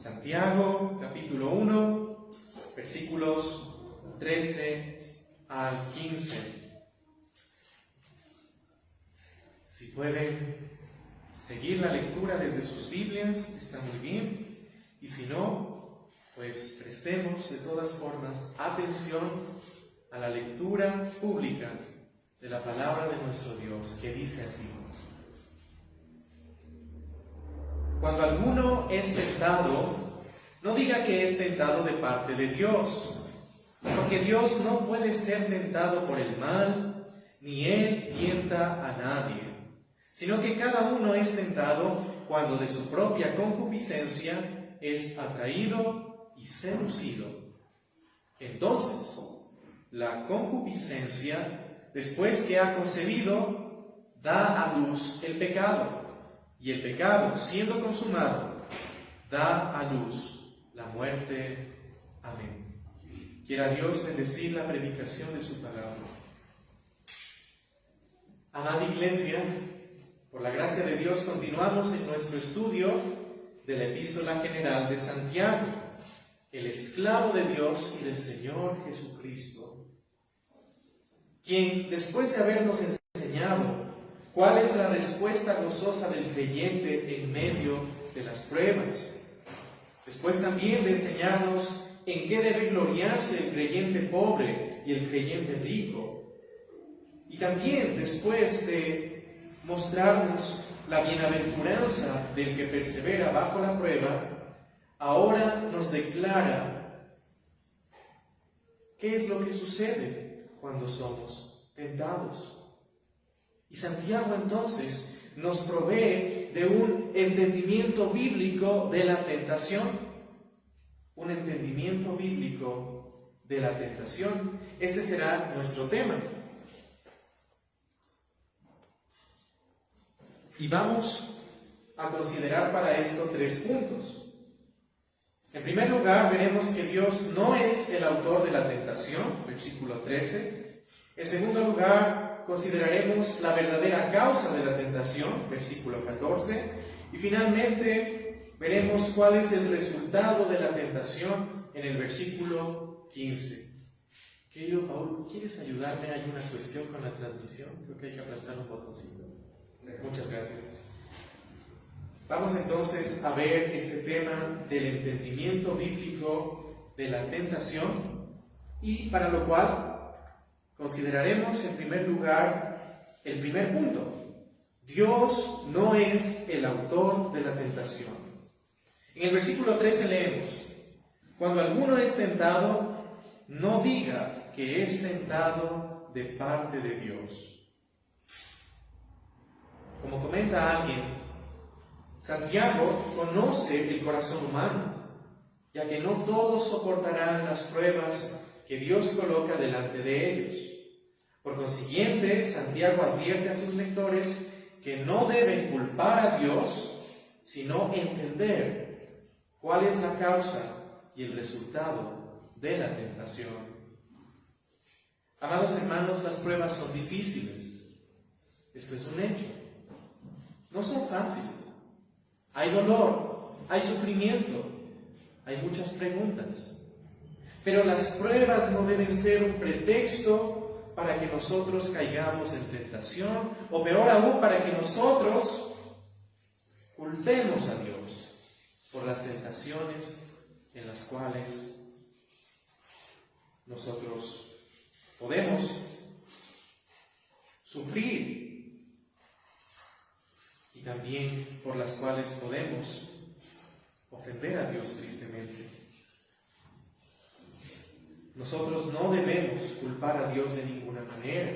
Santiago, capítulo 1, versículos 13 al 15. Si pueden seguir la lectura desde sus Biblias, está muy bien. Y si no, pues prestemos de todas formas atención a la lectura pública de la palabra de nuestro Dios, que dice así: Cuando alguno es tentado, no diga que es tentado de parte de Dios, porque Dios no puede ser tentado por el mal, ni Él tienta a nadie, sino que cada uno es tentado cuando de su propia concupiscencia es atraído y seducido. Entonces, la concupiscencia, después que ha concebido, da a luz el pecado, y el pecado, siendo consumado, da a luz la muerte. Amén. Quiera Dios bendecir la predicación de su palabra. Amada Iglesia, por la gracia de Dios continuamos en nuestro estudio de la Epístola General de Santiago, el esclavo de Dios y del Señor Jesucristo, quien, después de habernos enseñado cuál es la respuesta gozosa del creyente en medio de las pruebas, después también de enseñarnos en qué debe gloriarse el creyente pobre y el creyente rico, y también después de mostrarnos la bienaventuranza del que persevera bajo la prueba, ahora nos declara qué es lo que sucede cuando somos tentados. Y Santiago entonces nos provee de un entendimiento bíblico de la tentación. Un entendimiento bíblico de la tentación. Este será nuestro tema. Y vamos a considerar para esto 3 puntos. En primer lugar, veremos que Dios no es el autor de la tentación, versículo 13. En segundo lugar, consideraremos la verdadera causa de la tentación, versículo 14. Y finalmente, veremos cuál es el resultado de la tentación en el versículo 15. Querido Paul, ¿quieres ayudarme? Hay una cuestión con la transmisión. Creo que hay que aplastar un botoncito. Muchas gracias. Vamos entonces a ver este tema del entendimiento bíblico de la tentación, y para lo cual consideraremos en primer lugar el primer punto. Dios no es el autor de la tentación. En el versículo 13 leemos: Cuando alguno es tentado, no diga que es tentado de parte de Dios. Como comenta alguien, Santiago conoce el corazón humano, ya que no todos soportarán las pruebas que Dios coloca delante de ellos. Por consiguiente, Santiago advierte a sus lectores que no deben culpar a Dios, sino entender cuál es la causa y el resultado de la tentación. Amados hermanos, las pruebas son difíciles. Esto es un hecho. No son fáciles. Hay dolor, hay sufrimiento, hay muchas preguntas. Pero las pruebas no deben ser un pretexto para que nosotros caigamos en tentación, o peor aún, para que nosotros culpemos a Dios por las tentaciones en las cuales nosotros podemos sufrir, y también por las cuales podemos ofender a Dios tristemente. Nosotros no debemos culpar a Dios de ninguna manera,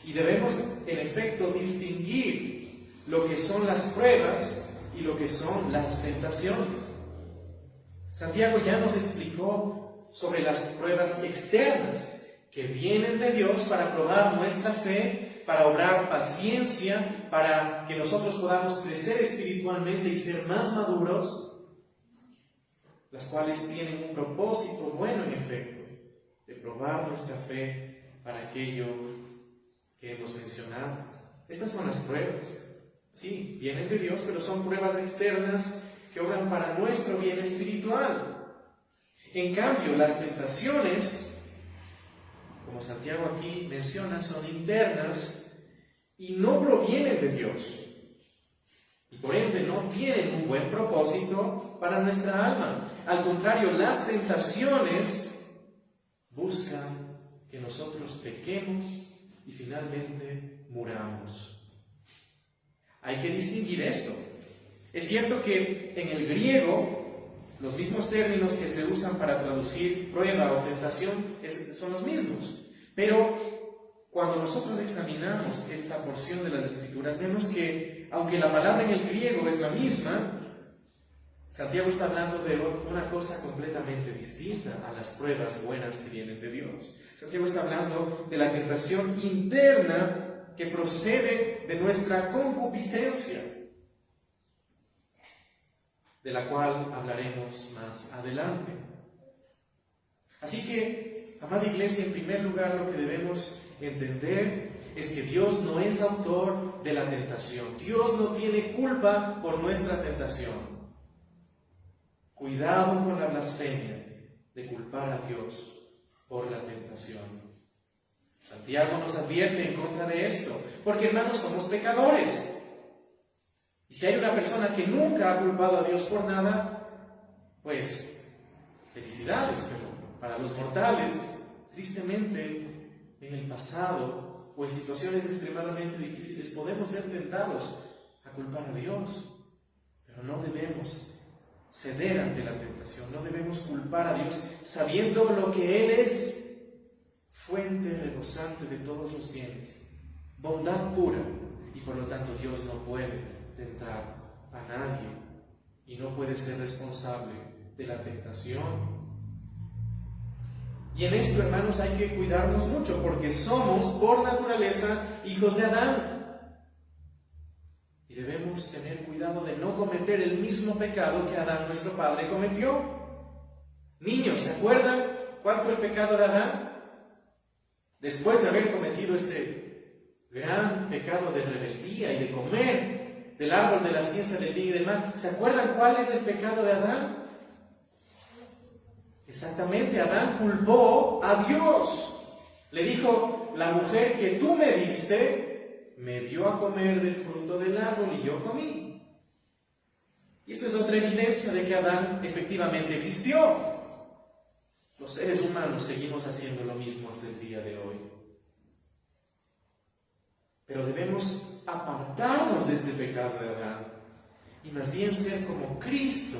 y debemos en efecto distinguir lo que son las pruebas y lo que son las tentaciones. Santiago ya nos explicó sobre las pruebas externas que vienen de Dios para probar nuestra fe, para obrar paciencia, para que nosotros podamos crecer espiritualmente y ser más maduros, las cuales tienen un propósito bueno en efecto, de probar nuestra fe para aquello que hemos mencionado. Estas son las pruebas. Sí, vienen de Dios, pero son pruebas externas que obran para nuestro bien espiritual. En cambio, las tentaciones, como Santiago aquí menciona, son internas y no provienen de Dios. Y por ende no tienen un buen propósito para nuestra alma. Al contrario, las tentaciones buscan que nosotros pequemos y finalmente muramos. Hay que distinguir esto. Es cierto que en el griego los mismos términos que se usan para traducir prueba o tentación son los mismos. Pero cuando nosotros examinamos esta porción de las Escrituras, vemos que, aunque la palabra en el griego es la misma, Santiago está hablando de una cosa completamente distinta a las pruebas buenas que vienen de Dios. Santiago está hablando de la tentación interna que procede de nuestra concupiscencia, de la cual hablaremos más adelante. Así que, amada Iglesia, en primer lugar lo que debemos entender es que Dios no es autor de la tentación. Dios no tiene culpa por nuestra tentación. Cuidado con la blasfemia de culpar a Dios por la tentación. Santiago nos advierte en contra de esto, porque hermanos, somos pecadores. Y si hay una persona que nunca ha culpado a Dios por nada, pues felicidades, pero para los mortales, tristemente, en el pasado o en situaciones extremadamente difíciles podemos ser tentados a culpar a Dios, pero no debemos ceder ante la tentación, no debemos culpar a Dios sabiendo lo que Él es, fuente rebosante de todos los bienes, bondad pura, y por lo tanto Dios no puede tentar a nadie y no puede ser responsable de la tentación. Y en esto, hermanos, hay que cuidarnos mucho, porque somos por naturaleza hijos de Adán. Y debemos tener cuidado de no cometer el mismo pecado que Adán, nuestro padre, cometió. Niños, ¿se acuerdan cuál fue el pecado de Adán? Después de haber cometido ese gran pecado de rebeldía y de comer del árbol de la ciencia del bien y del mal, ¿se acuerdan cuál es el pecado de Adán? Exactamente, Adán culpó a Dios. Le dijo: la mujer que tú me diste me dio a comer del fruto del árbol y yo comí. Y esta es otra evidencia de que Adán efectivamente existió. Los seres humanos seguimos haciendo lo mismo hasta el día de hoy. Pero debemos apartarnos de este pecado de Adán y más bien ser como Cristo,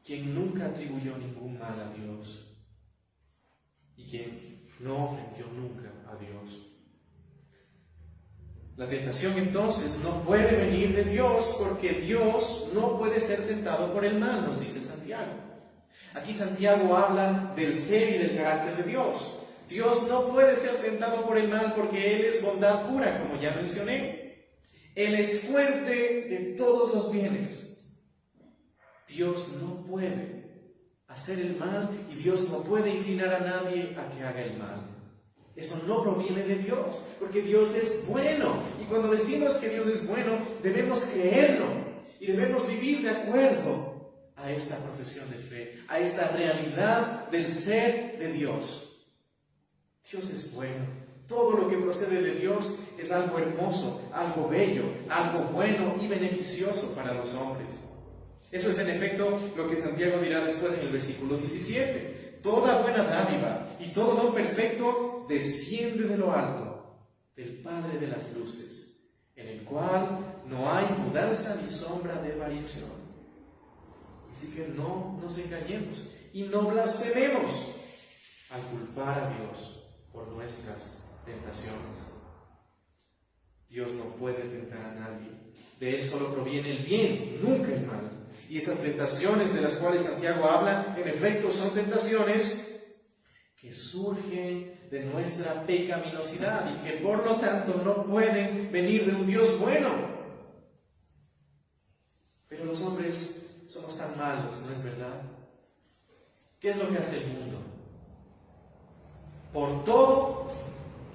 quien nunca atribuyó ningún mal a Dios y quien no ofendió nunca a Dios. La tentación entonces no puede venir de Dios, porque Dios no puede ser tentado por el mal, nos dice Santiago. Aquí Santiago habla del ser y del carácter de Dios. Dios no puede ser tentado por el mal porque Él es bondad pura, como ya mencioné. Él es fuente de todos los bienes. Dios no puede hacer el mal y Dios no puede inclinar a nadie a que haga el mal. Eso no proviene de Dios, porque Dios es bueno. Y cuando decimos que Dios es bueno, debemos creerlo y debemos vivir de acuerdo a esta profesión de fe, a esta realidad del ser de Dios. Dios es bueno. Todo lo que procede de Dios es algo hermoso, algo bello, algo bueno y beneficioso para los hombres. Eso es en efecto lo que Santiago dirá después en el versículo 17. Toda buena dádiva y todo don perfecto desciende de lo alto, del Padre de las luces, en el cual no hay mudanza ni sombra de variación. Así que no nos engañemos y no blasfememos al culpar a Dios por nuestras tentaciones. Dios no puede tentar a nadie. De Él solo proviene el bien, nunca el mal. Y estas tentaciones de las cuales Santiago habla, en efecto, son tentaciones que surgen de nuestra pecaminosidad y que por lo tanto no pueden venir de un Dios bueno. Pero los hombres somos tan malos, ¿no es verdad? ¿Qué es lo que hace el mundo? Por todo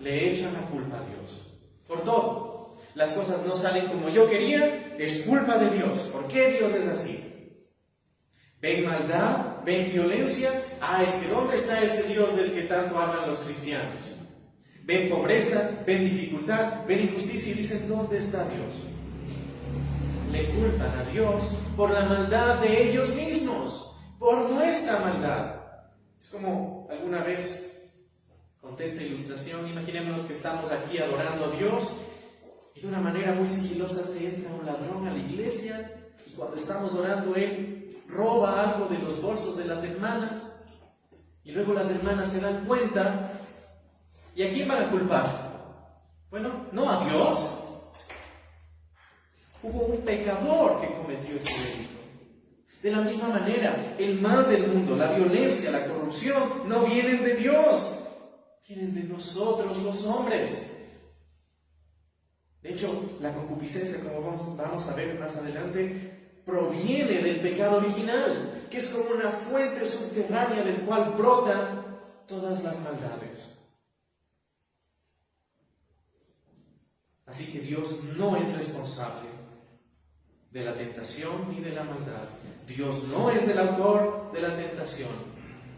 le echan la culpa a Dios. Por todo. Las cosas no salen como yo quería, es culpa de Dios. ¿Por qué Dios es así? ¿Ven maldad? ¿Ven violencia? Es que ¿dónde está ese Dios del que tanto hablan los cristianos? Ven pobreza, ven dificultad, ven injusticia y dicen, ¿dónde está Dios? Le culpan a Dios por la maldad de ellos mismos, por nuestra maldad. Es como alguna vez conté esta ilustración, imaginémonos que estamos aquí adorando a Dios y de una manera muy sigilosa se entra un ladrón a la iglesia y cuando estamos orando él roba algo de los bolsos de las hermanas y luego las hermanas se dan cuenta. ¿Y a quién van a culpar? Bueno, no a Dios. Hubo un pecador que cometió ese delito. De la misma manera, el mal del mundo, la violencia, la corrupción, no vienen de Dios, vienen de nosotros los hombres. De hecho, la concupiscencia, como vamos a ver más adelante, proviene del pecado original, que es como una fuente subterránea del cual brotan todas las maldades. Así que Dios no es responsable de la tentación ni de la maldad. Dios no es el autor de la tentación.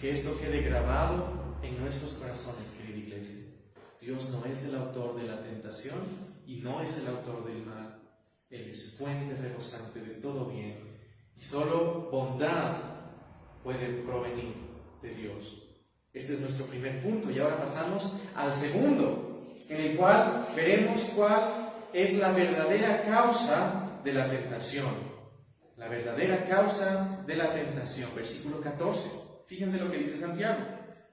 Que esto quede grabado en nuestros corazones, querida iglesia. Dios no es el autor de la tentación y no es el autor del mal. Él es fuente rebosante de todo bien. Y solo bondad puede provenir de Dios. Este es nuestro primer punto. Y ahora pasamos al segundo, en el cual veremos cuál es la verdadera causa de la tentación. La verdadera causa de la tentación. Versículo 14. Fíjense lo que dice Santiago,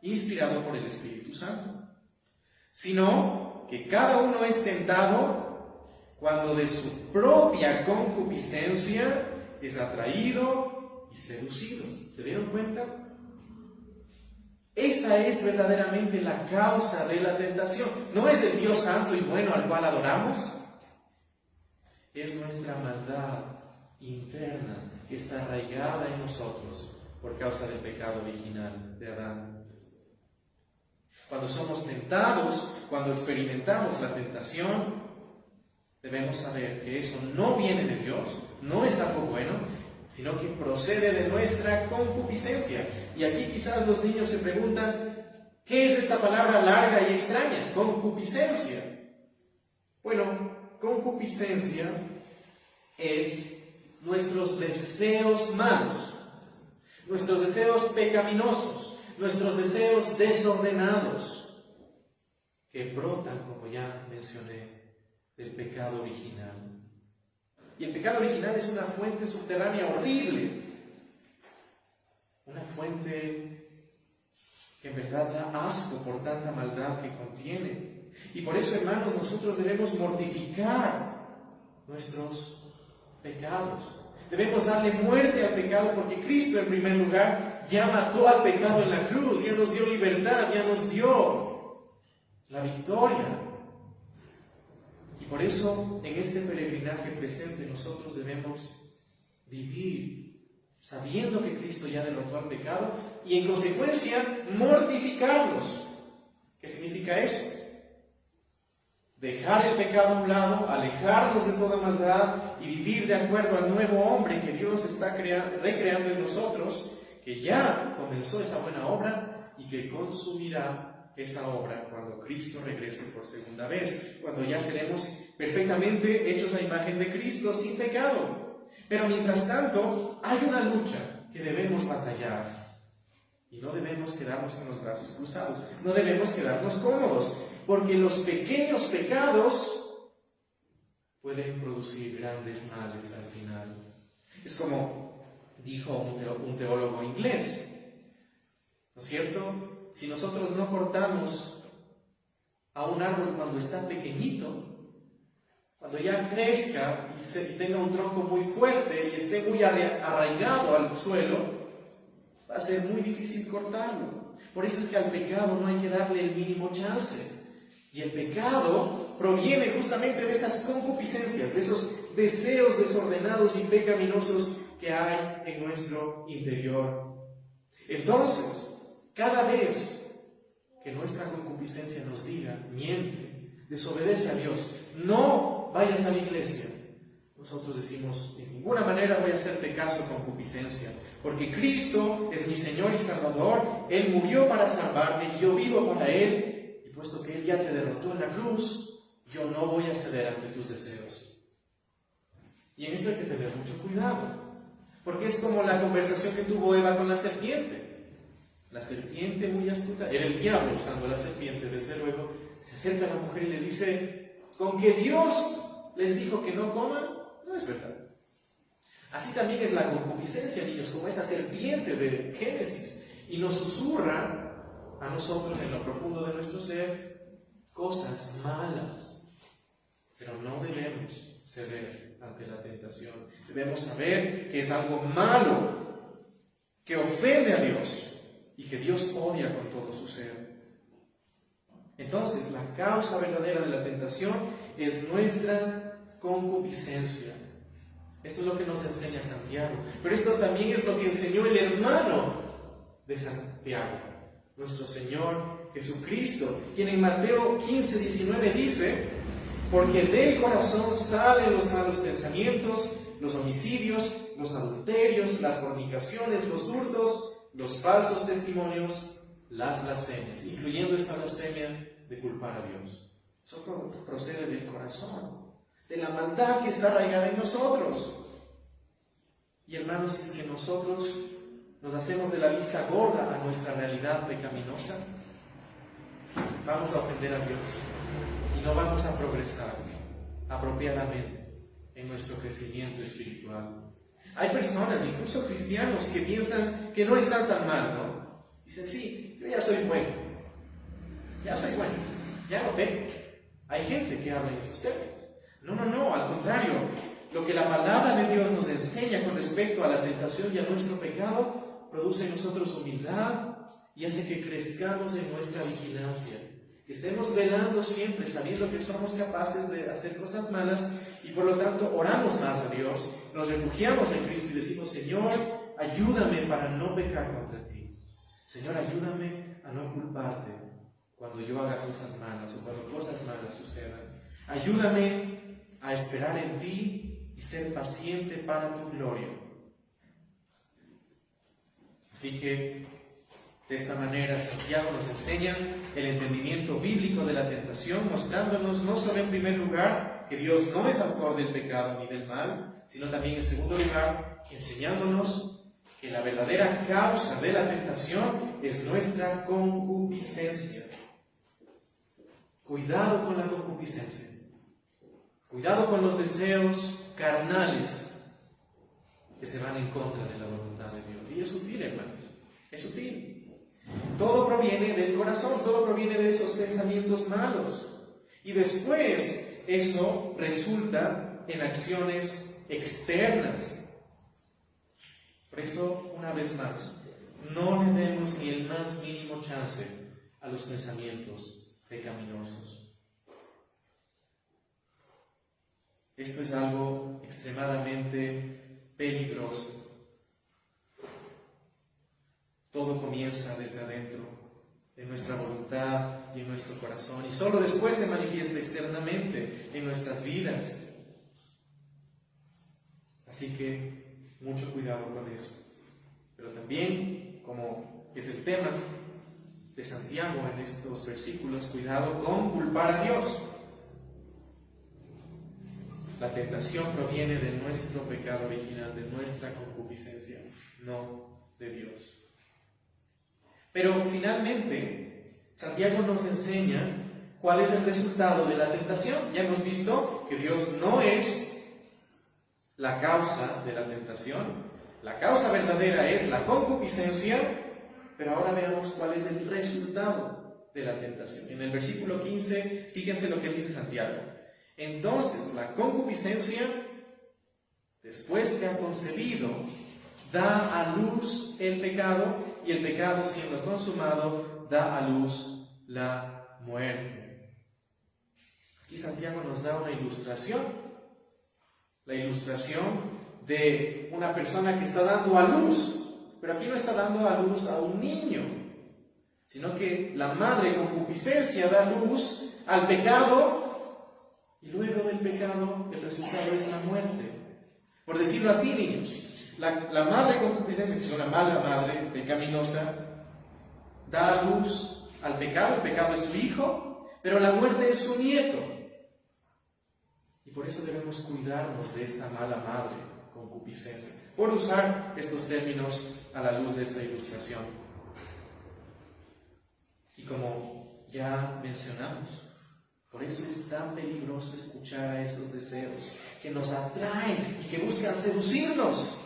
inspirado por el Espíritu Santo. Sino que cada uno es tentado cuando de su propia concupiscencia es atraído y seducido. ¿Se dieron cuenta? Esta es verdaderamente la causa de la tentación. No es el Dios santo y bueno al cual adoramos. Es nuestra maldad interna que está arraigada en nosotros por causa del pecado original de Adán. Cuando somos tentados, cuando experimentamos la tentación, debemos saber que eso no viene de Dios, no es algo bueno, sino que procede de nuestra concupiscencia. Y aquí quizás los niños se preguntan, ¿qué es esta palabra larga y extraña? Concupiscencia. Bueno, concupiscencia es nuestros deseos malos, nuestros deseos pecaminosos, nuestros deseos desordenados, que brotan, como ya mencioné, del pecado original. Y el pecado original es una fuente subterránea horrible, una fuente que en verdad da asco por tanta maldad que contiene. Y por eso, hermanos, nosotros debemos mortificar nuestros pecados. Debemos darle muerte al pecado porque Cristo, en primer lugar, ya mató al pecado en la cruz, ya nos dio libertad, ya nos dio la victoria. Y por eso, en este peregrinaje presente, nosotros debemos vivir sabiendo que Cristo ya derrotó al pecado y, en consecuencia, mortificarnos. ¿Qué significa eso? Dejar el pecado a un lado, alejarnos de toda maldad y vivir de acuerdo al nuevo hombre que Dios está recreando en nosotros, que ya comenzó esa buena obra y que consumirá esa obra cuando Cristo regrese por segunda vez, cuando ya seremos perfectamente hechos a imagen de Cristo sin pecado. Pero mientras tanto, hay una lucha que debemos batallar y no debemos quedarnos con los brazos cruzados, no debemos quedarnos cómodos, porque los pequeños pecados pueden producir grandes males al final. Es como dijo un teólogo inglés, ¿no es cierto? Si nosotros no cortamos a un árbol cuando está pequeñito, cuando ya crezca y tenga un tronco muy fuerte y esté muy arraigado al suelo, va a ser muy difícil cortarlo. Por eso es que al pecado no hay que darle el mínimo chance. Y el pecado proviene justamente de esas concupiscencias, de esos deseos desordenados y pecaminosos que hay en nuestro interior. Entonces, cada vez que nuestra concupiscencia nos diga, miente, desobedece a Dios, no vayas a la iglesia, nosotros decimos, de ninguna manera voy a hacerte caso, concupiscencia, porque Cristo es mi Señor y Salvador, Él murió para salvarme y yo vivo para Él, y puesto que Él ya te derrotó en la cruz, yo no voy a ceder ante tus deseos. Y en esto hay que tener mucho cuidado, porque es como la conversación que tuvo Eva con la serpiente. La serpiente muy astuta, era el diablo usando la serpiente, desde luego, se acerca a la mujer y le dice, ¿con que Dios les dijo que no coman? No es verdad. Así también es la concupiscencia, niños, como esa serpiente de Génesis, y nos susurra a nosotros en lo profundo de nuestro ser cosas malas. Pero no debemos ceder ante la tentación. Debemos saber que es algo malo, que ofende a Dios y que Dios odia con todo su ser. Entonces, la causa verdadera de la tentación es nuestra concupiscencia. Esto es lo que nos enseña Santiago. Pero esto también es lo que enseñó el hermano de Santiago, nuestro Señor Jesucristo, quien en Mateo 15:19 dice, porque del corazón salen los malos pensamientos, los homicidios, los adulterios, las fornicaciones, los hurtos, los falsos testimonios, las blasfemias, incluyendo esta blasfemia de culpar a Dios. Eso procede del corazón, de la maldad que está arraigada en nosotros. Y hermanos, si es que nosotros nos hacemos de la vista gorda a nuestra realidad pecaminosa, vamos a ofender a Dios y no vamos a progresar apropiadamente en nuestro crecimiento espiritual. Hay personas, incluso cristianos, que piensan que no están tan mal, ¿no? Dicen, sí, yo ya soy bueno, ya no peco. Hay gente que habla en esos términos. No, al contrario, lo que la palabra de Dios nos enseña con respecto a la tentación y a nuestro pecado, produce en nosotros humildad y hace que crezcamos en nuestra vigilancia, que estemos velando siempre, sabiendo que somos capaces de hacer cosas malas y por lo tanto oramos más a Dios, nos refugiamos en Cristo y decimos, Señor, ayúdame para no pecar contra ti. Señor, ayúdame a no culparte cuando yo haga cosas malas o cuando cosas malas sucedan. Ayúdame a esperar en ti y ser paciente para tu gloria. Así que, de esta manera, Santiago nos enseña el entendimiento bíblico de la tentación, mostrándonos no solo en primer lugar que Dios no es autor del pecado ni del mal, sino también en segundo lugar, enseñándonos que la verdadera causa de la tentación es nuestra concupiscencia. Cuidado con la concupiscencia. Cuidado con los deseos carnales que se van en contra de la voluntad de Dios. Y es sutil, hermanos, es sutil. Todo proviene del corazón, todo proviene de esos pensamientos malos. Y después eso resulta en acciones externas. Por eso, una vez más, no le demos ni el más mínimo chance a los pensamientos pecaminosos. Esto es algo extremadamente peligroso. Todo comienza desde adentro, en nuestra voluntad y en nuestro corazón, y solo después se manifiesta externamente en nuestras vidas. Así que mucho cuidado con eso. Pero también, como es el tema de Santiago en estos versículos, cuidado con culpar a Dios. La tentación proviene de nuestro pecado original, de nuestra concupiscencia, no de Dios. Pero finalmente, Santiago nos enseña cuál es el resultado de la tentación. Ya hemos visto que Dios no es la causa de la tentación. La causa verdadera es la concupiscencia, pero ahora veamos cuál es el resultado de la tentación. En el versículo 15, fíjense lo que dice Santiago. Entonces, la concupiscencia, después que ha concebido, da a luz el pecado, y el pecado, siendo consumado, da a luz la muerte. Aquí Santiago nos da una ilustración, la ilustración de una persona que está dando a luz, pero aquí no está dando a luz a un niño, sino que la madre concupiscencia da luz al pecado, y luego del pecado el resultado es la muerte. Por decirlo así, niños, la madre concupiscencia, que es una mala madre pecaminosa, da a luz al pecado. El pecado es su hijo, pero la muerte es su nieto. Y por eso debemos cuidarnos de esta mala madre concupiscencia, por usar estos términos a la luz de esta ilustración. Y como ya mencionamos, por eso es tan peligroso escuchar a esos deseos que nos atraen y que buscan seducirnos.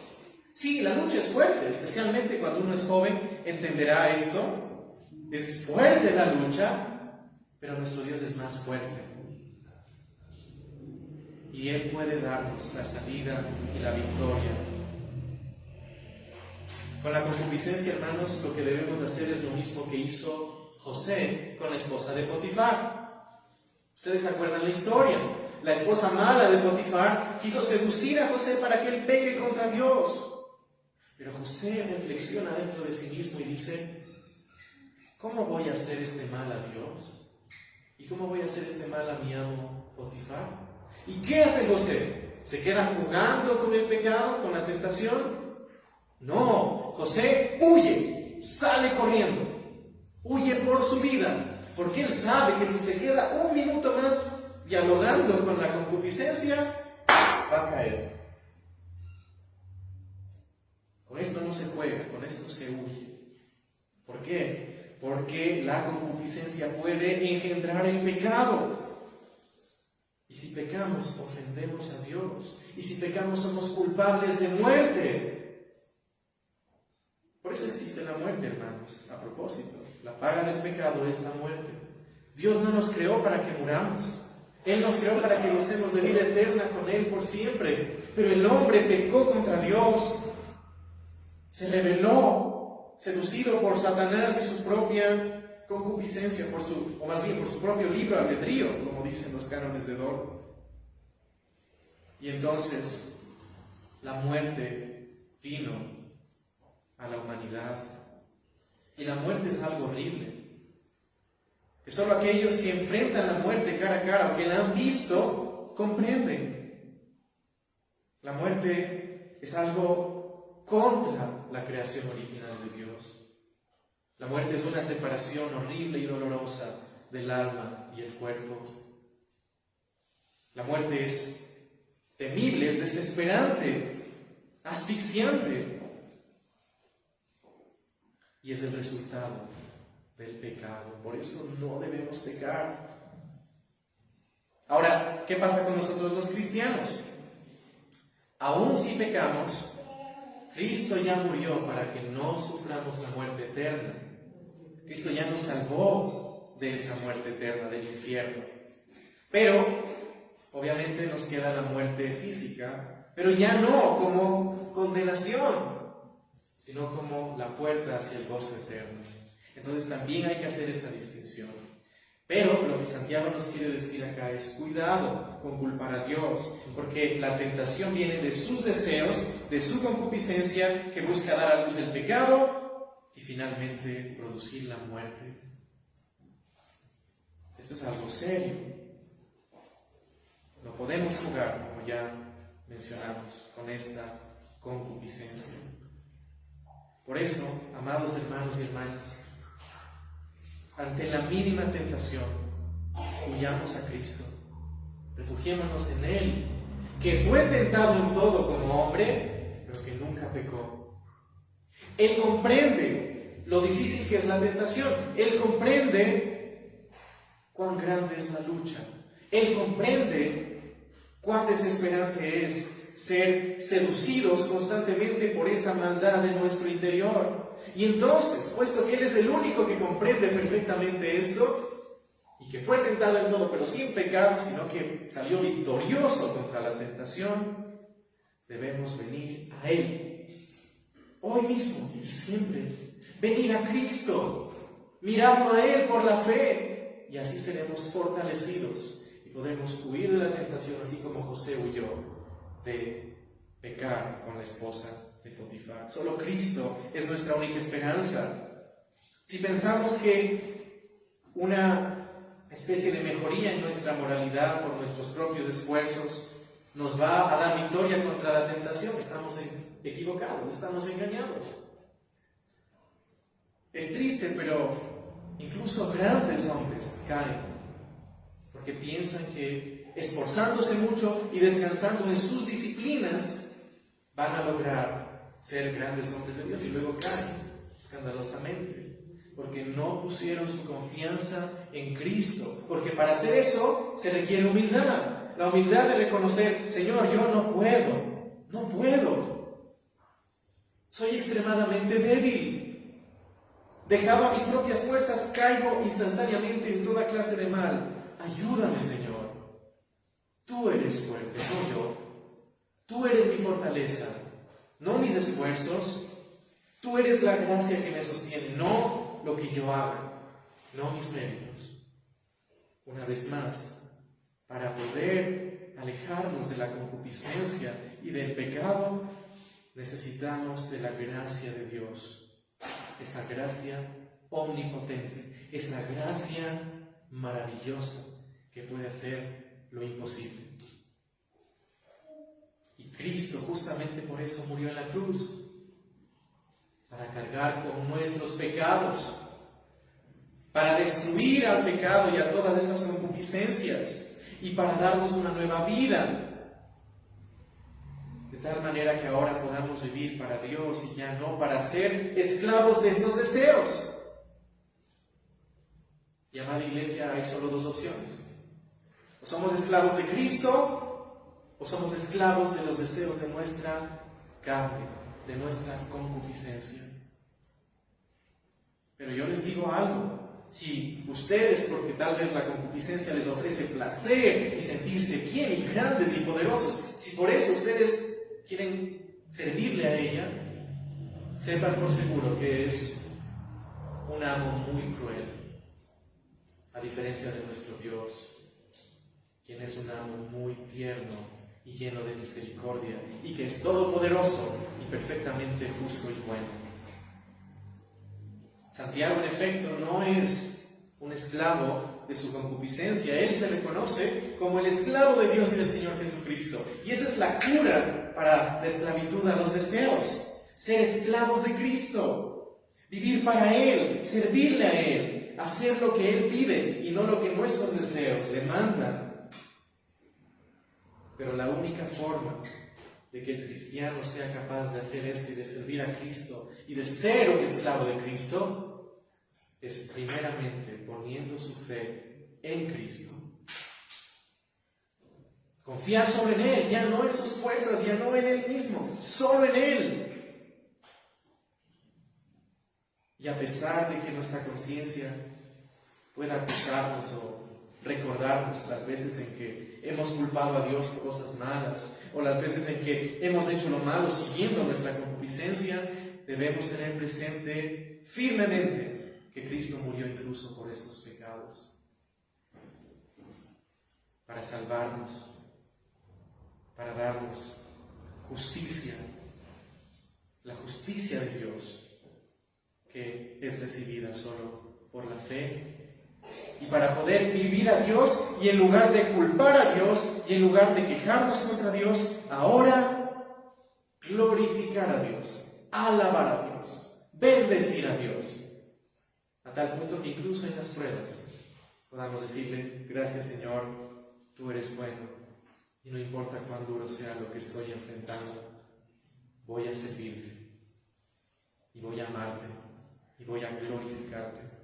Sí, la lucha es fuerte, especialmente cuando uno es joven, entenderá esto. Es fuerte la lucha, pero nuestro Dios es más fuerte. Y Él puede darnos la salida y la victoria. Con la concupiscencia, hermanos, lo que debemos hacer es lo mismo que hizo José con la esposa de Potifar. Ustedes se acuerdan la historia. La esposa mala de Potifar quiso seducir a José para que él peque contra Dios. Pero José reflexiona dentro de sí mismo y dice: ¿cómo voy a hacer este mal a Dios? ¿Y cómo voy a hacer este mal a mi amo Potifar? ¿Y qué hace José? ¿Se queda jugando con el pecado, con la tentación? No, José huye, sale corriendo, huye por su vida, porque él sabe que si se queda un minuto más dialogando con la concupiscencia, va a caer. Con esto no se juega, con esto se huye. ¿Por qué? Porque la concupiscencia puede engendrar el pecado. Y si pecamos, ofendemos a Dios. Y si pecamos, somos culpables de muerte. Por eso existe la muerte, hermanos. A propósito, la paga del pecado es la muerte. Dios no nos creó para que muramos. Él nos creó para que gocemos de vida eterna con Él por siempre. Pero el hombre pecó contra Dios. Se rebeló, seducido por Satanás y su propia concupiscencia, o más bien por su propio libre albedrío, como dicen los cánones de Dort. Y entonces la muerte vino a la humanidad. Y la muerte es algo horrible. Que solo aquellos que enfrentan la muerte cara a cara o que la han visto comprenden. La muerte es algo contra la creación original de Dios. La muerte es una separación horrible y dolorosa del alma y el cuerpo. La muerte es temible, es desesperante, asfixiante. Y es el resultado del pecado. Por eso no debemos pecar. Ahora, ¿qué pasa con nosotros los cristianos? Aún si pecamos, Cristo ya murió para que no suframos la muerte eterna. Cristo ya nos salvó de esa muerte eterna, del infierno. Pero, obviamente nos queda la muerte física, pero ya no como condenación, sino como la puerta hacia el gozo eterno. Entonces también hay que hacer esa distinción. Pero lo que Santiago nos quiere decir acá es: cuidado con culpar a Dios, porque la tentación viene de sus deseos, de su concupiscencia, que busca dar a luz el pecado y finalmente producir la muerte. Esto es algo serio. No podemos jugar, como ya mencionamos, con esta concupiscencia. Por eso, amados hermanos y hermanas, ante la mínima tentación, huyamos a Cristo, refugiémonos en Él, que fue tentado en todo como hombre, pero que nunca pecó. Él comprende lo difícil que es la tentación, Él comprende cuán grande es la lucha, Él comprende cuán desesperante es ser seducidos constantemente por esa maldad de nuestro interior. Y entonces, puesto que Él es el único que comprende perfectamente esto, y que fue tentado en todo, pero sin pecado, sino que salió victorioso contra la tentación, debemos venir a Él, hoy mismo y siempre, venir a Cristo, mirarlo a Él por la fe, y así seremos fortalecidos y podremos huir de la tentación, así como José huyó de pecar con la esposa de Potifar. Solo Cristo es nuestra única esperanza. Si pensamos que una especie de mejoría en nuestra moralidad por nuestros propios esfuerzos nos va a dar victoria contra la tentación. Estamos equivocados, estamos engañados. Es triste, pero incluso grandes hombres caen, porque piensan que esforzándose mucho y descansando en sus disciplinas, van a lograr ser grandes hombres de Dios, y luego caen escandalosamente, porque no pusieron su confianza en Cristo. Porque para hacer eso se requiere humildad, la humildad de reconocer: Señor, yo no puedo, soy extremadamente débil. Dejado a mis propias fuerzas, caigo instantáneamente en toda clase de mal. Ayúdame, Señor. Tú eres fuerte, no yo. Tú eres mi fortaleza, no mis esfuerzos. Tú eres la gracia que me sostiene, no lo que yo haga, no mis méritos. Una vez más, para poder alejarnos de la concupiscencia y del pecado, necesitamos de la gracia de Dios. Esa gracia omnipotente, esa gracia maravillosa que puede hacer lo imposible. Y Cristo justamente por eso murió en la cruz, para cargar con nuestros pecados, para destruir al pecado y a todas esas concupiscencias, y para darnos una nueva vida, de tal manera que ahora podamos vivir para Dios y ya no para ser esclavos de estos deseos. Y amada iglesia, hay solo dos opciones: o somos esclavos de Cristo, o somos esclavos de los deseos de nuestra carne, de nuestra concupiscencia. Pero yo les digo algo: si ustedes, porque tal vez la concupiscencia les ofrece placer y sentirse bien y grandes y poderosos, si por eso ustedes quieren servirle a ella, sepan por seguro que es un amo muy cruel, a diferencia de nuestro Dios, quien es un amo muy tierno y lleno de misericordia, y que es todopoderoso y perfectamente justo y bueno. Santiago, en efecto, no es un esclavo de su concupiscencia. Él se reconoce como el esclavo de Dios y del Señor Jesucristo. Y esa es la cura para la esclavitud a los deseos: ser esclavos de Cristo, vivir para Él, servirle a Él, hacer lo que Él pide y no lo que nuestros deseos demandan. Pero la única forma de que el cristiano sea capaz de hacer esto y de servir a Cristo y de ser un esclavo de Cristo es primeramente poniendo su fe en Cristo. Confiar sobre en Él, ya no en sus fuerzas, ya no en Él mismo, solo en Él. Y a pesar de que nuestra conciencia pueda acusarnos o recordarnos las veces en que hemos culpado a Dios por cosas malas, o las veces en que hemos hecho lo malo siguiendo nuestra concupiscencia, debemos tener presente firmemente que Cristo murió incluso por estos pecados, para salvarnos, para darnos justicia, la justicia de Dios, que es recibida solo por la fe, y para poder vivir a Dios, y en lugar de culpar a Dios, y en lugar de quejarnos contra Dios, ahora glorificar a Dios, alabar a Dios, bendecir a Dios, a tal punto que incluso en las pruebas podamos decirle: gracias, Señor, tú eres bueno, y no importa cuán duro sea lo que estoy enfrentando, voy a servirte, y voy a amarte, y voy a glorificarte.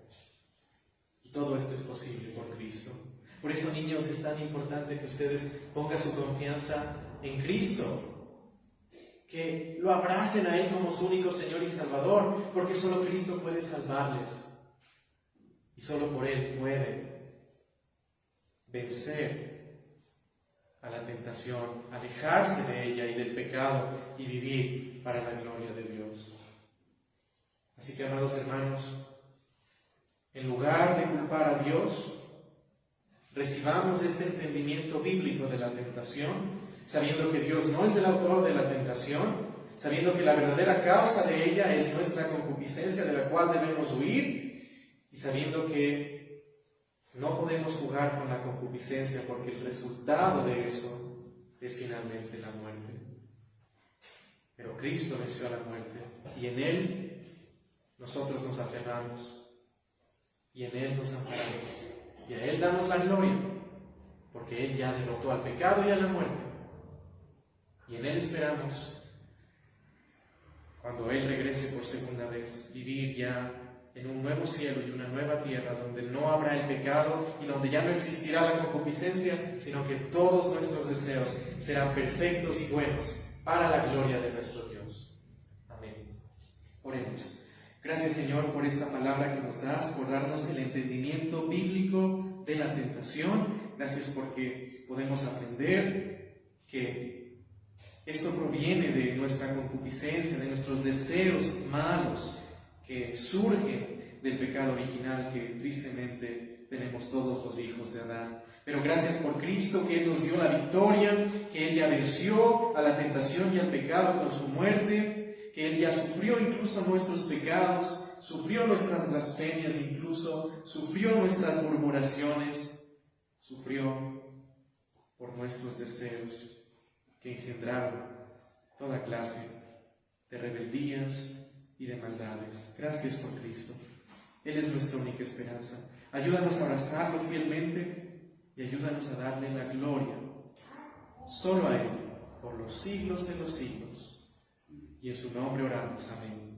Y todo esto es posible por Cristo. Por eso, niños, es tan importante que ustedes pongan su confianza en Cristo, que lo abracen a Él como su único Señor y Salvador, porque solo Cristo puede salvarles, y solo por Él puede vencer a la tentación, alejarse de ella y del pecado, y vivir para la gloria de Dios. Así que, amados hermanos, en lugar de culpar a Dios, recibamos este entendimiento bíblico de la tentación, sabiendo que Dios no es el autor de la tentación, sabiendo que la verdadera causa de ella es nuestra concupiscencia, de la cual debemos huir, y sabiendo que no podemos jugar con la concupiscencia, porque el resultado de eso es finalmente la muerte. Pero Cristo venció a la muerte y en Él nosotros nos aferramos y en Él nos amparamos y a Él damos la gloria, porque Él ya derrotó al pecado y a la muerte. Y en Él esperamos, cuando Él regrese por segunda vez, vivir ya en un nuevo cielo y una nueva tierra, donde no habrá el pecado y donde ya no existirá la concupiscencia, sino que todos nuestros deseos serán perfectos y buenos para la gloria de nuestro Dios. Amén. Oremos. Gracias, Señor, por esta palabra que nos das, por darnos el entendimiento bíblico de la tentación. Gracias porque podemos aprender que esto proviene de nuestra concupiscencia, de nuestros deseos malos que surgen del pecado original que tristemente tenemos todos los hijos de Adán. Pero gracias por Cristo, que Él nos dio la victoria, que Él ya venció a la tentación y al pecado con su muerte, que Él ya sufrió incluso nuestros pecados, sufrió nuestras blasfemias incluso, sufrió nuestras murmuraciones, sufrió por nuestros deseos que engendraron toda clase de rebeldías y de maldades. Gracias por Cristo. Él es nuestra única esperanza. Ayúdanos a abrazarlo fielmente y ayúdanos a darle la gloria solo a Él por los siglos de los siglos. Y en su nombre oramos. Amén.